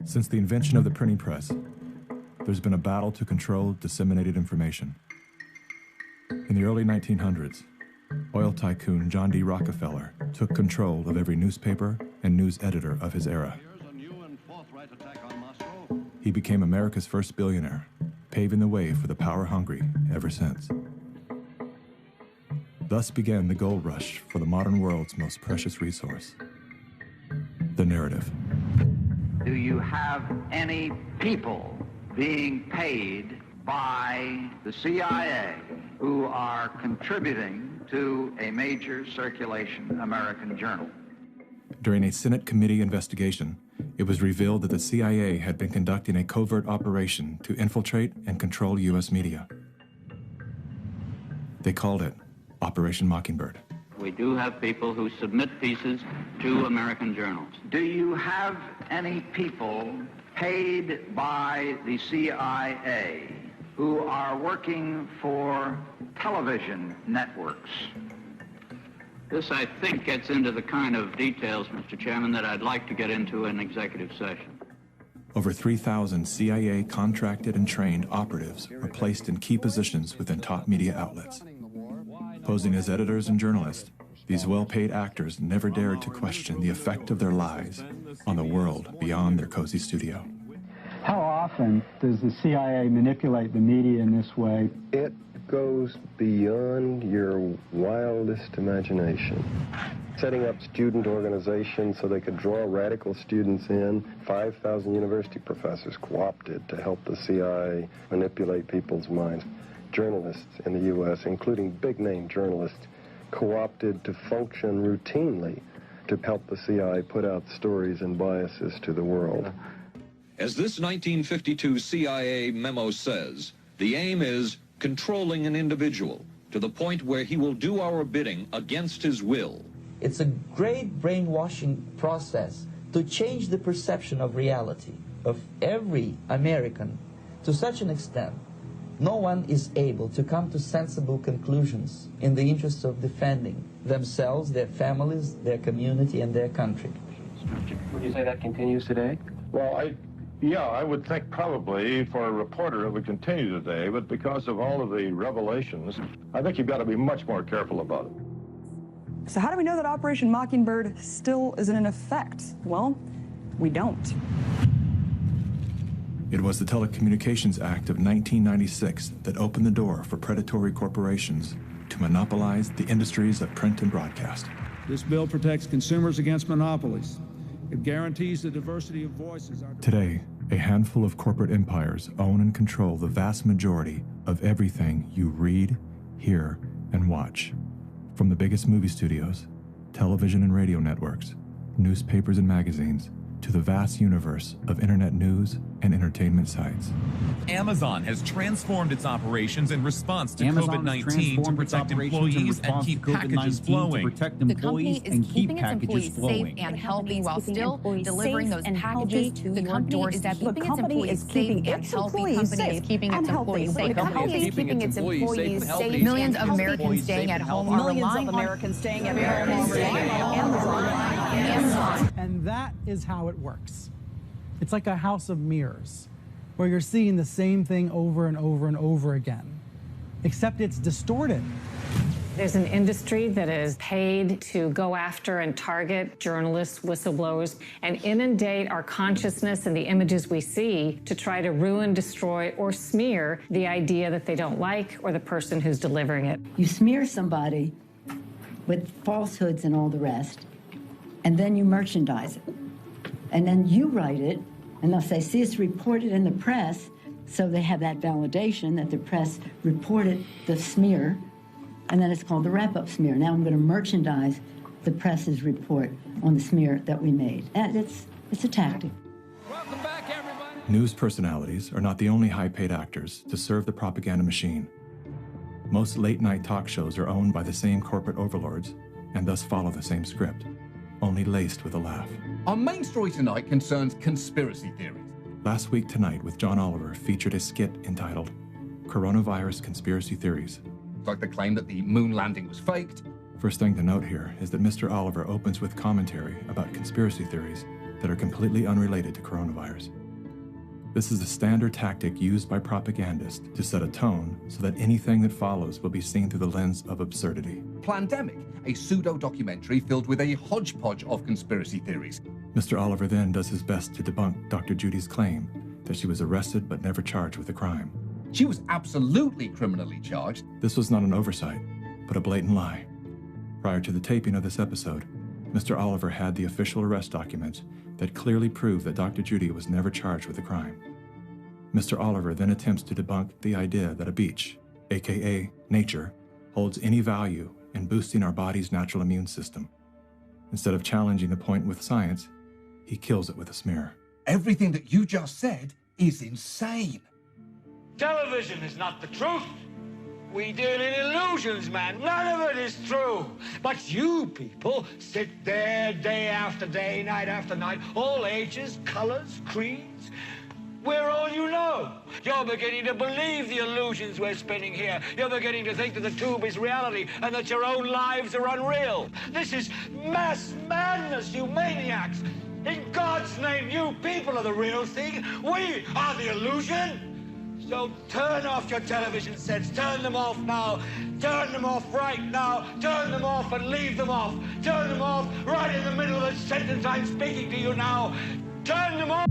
Since the invention of the printing press, there's been a battle to control disseminated information. In the early 1900s, oil tycoon John D. Rockefeller took control of every newspaper and news editor of his era. He became America's first billionaire, paving the way for the power-hungry ever since. Thus began the gold rush for the modern world's most precious resource, the narrative. Do you have any people being paid by the CIA who are contributing to a major circulation American journal? During a Senate committee investigation, it was revealed that the CIA had been conducting a covert operation to infiltrate and control U.S. media. They called it Operation Mockingbird. We do have people who submit pieces to American journals. Do you have any people paid by the CIA who are working for television networks? This, I think, gets into the kind of details, Mr. Chairman, that I'd like to get into in executive session. Over 3,000 CIA contracted and trained operatives were placed in key positions within top media outlets. Posing as editors and journalists, these well-paid actors never dared to question the effect of their lies on the world beyond their cozy studio. How often does the CIA manipulate the media in this way? It goes beyond your wildest imagination. Setting up student organizations so they could draw radical students in. 5,000 university professors co-opted to help the CIA manipulate people's minds. Journalists in the U.S., including big-name journalists, co-opted to function routinely to help the CIA put out stories and biases to the world. As this 1952 CIA memo says, the aim is controlling an individual to the point where he will do our bidding against his will. It's a great brainwashing process to change the perception of reality of every American to such an extent no one is able to come to sensible conclusions in the interest of defending themselves, their families, their community, and their country. Would you say that continues today? Well, I would think probably for a reporter it would continue today, but because of all of the revelations, I think you've got to be much more careful about it. So how do we know that Operation Mockingbird still isn't in effect? Well, we don't. It was the Telecommunications Act of 1996 that opened the door for predatory corporations to monopolize the industries of print and broadcast. This bill protects consumers against monopolies. It guarantees the diversity of voices. Today, a handful of corporate empires own and control the vast majority of everything you read, hear, and watch. From the biggest movie studios, television and radio networks, newspapers and magazines, to the vast universe of internet news and entertainment sites. Amazon has transformed its operations in response to COVID-19 to protect employees and keep packages flowing. The company is keeping its employees safe and healthy while still delivering those packages to your doorstep. The company is keeping its employees safe. Keeping its employees safe. The company is keeping its employees safe. Millions of Americans staying at home are relying on Amazon. And that is how it works. It's like a house of mirrors, where you're seeing the same thing over and over and over again, except it's distorted. There's an industry that is paid to go after and target journalists, whistleblowers, and inundate our consciousness and the images we see to try to ruin, destroy, or smear the idea that they don't like or the person who's delivering it. You smear somebody with falsehoods and all the rest, and then you merchandise it. And then you write it, and they'll say, see, it's reported in the press, so they have that validation that the press reported the smear, and then it's called the wrap-up smear. Now I'm going to merchandise the press's report on the smear that we made. And it's a tactic. Welcome back, everybody. News personalities are not the only high-paid actors to serve the propaganda machine. Most late-night talk shows are owned by the same corporate overlords and thus follow the same script, only laced with a laugh. Our main story tonight concerns conspiracy theories. Last Week Tonight with John Oliver featured a skit entitled Coronavirus Conspiracy Theories. Like the claim that the moon landing was faked. First thing to note here is that Mr. Oliver opens with commentary about conspiracy theories that are completely unrelated to coronavirus. This is a standard tactic used by propagandists to set a tone so that anything that follows will be seen through the lens of absurdity. Plandemic, a pseudo-documentary filled with a hodgepodge of conspiracy theories. Mr. Oliver then does his best to debunk Dr. Judy's claim that she was arrested but never charged with a crime. She was absolutely criminally charged. This was not an oversight, but a blatant lie. Prior to the taping of this episode, Mr. Oliver had the official arrest documents that clearly prove that Dr. Judy was never charged with a crime. Mr. Oliver then attempts to debunk the idea that a beach, aka nature, holds any value in boosting our body's natural immune system. Instead of challenging the point with science, he kills it with a smear. Everything that you just said is insane. Television is not the truth. We deal in illusions, man. None of it is true. But you people sit there day after day, night after night, all ages, colors, creeds. We're all you know. You're beginning to believe the illusions we're spinning here. You're beginning to think that the tube is reality and that your own lives are unreal. This is mass madness, you maniacs. In God's name, you people are the real thing. We are the illusion. So turn off your television sets. Turn them off now. Turn them off right now. Turn them off and leave them off. Turn them off right in the middle of the sentence I'm speaking to you now. Turn them off.